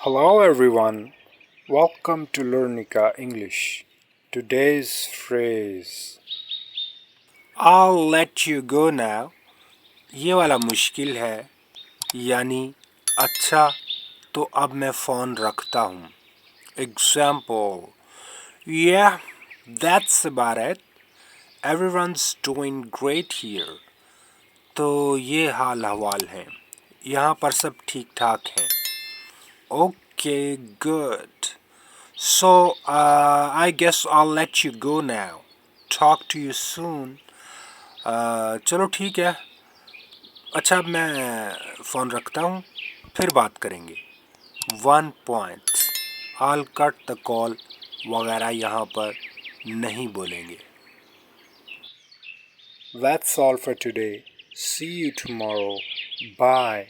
Hello everyone, welcome to Learnica English. Today's phrase I'll let you go now. ये वाला मुश्किल है, यानी अच्छा तो अब मैं फ़ोन रखता हूँ. Example Yeah, that's about it. Everyone's doing great here. तो ये हाल हवाल है. यहाँ पर सब ठीक ठाक हैं. Okay, good. So, I guess I'll let you go now. Talk to you soon. चलो ठीक है. अच्छा अब मैं फ़ोन रखता हूँ. फिर बात करेंगे. 1 point. I'll cut the call वगैरह यहाँ पर नहीं बोलेंगे. That's all for today. See you tomorrow. Bye.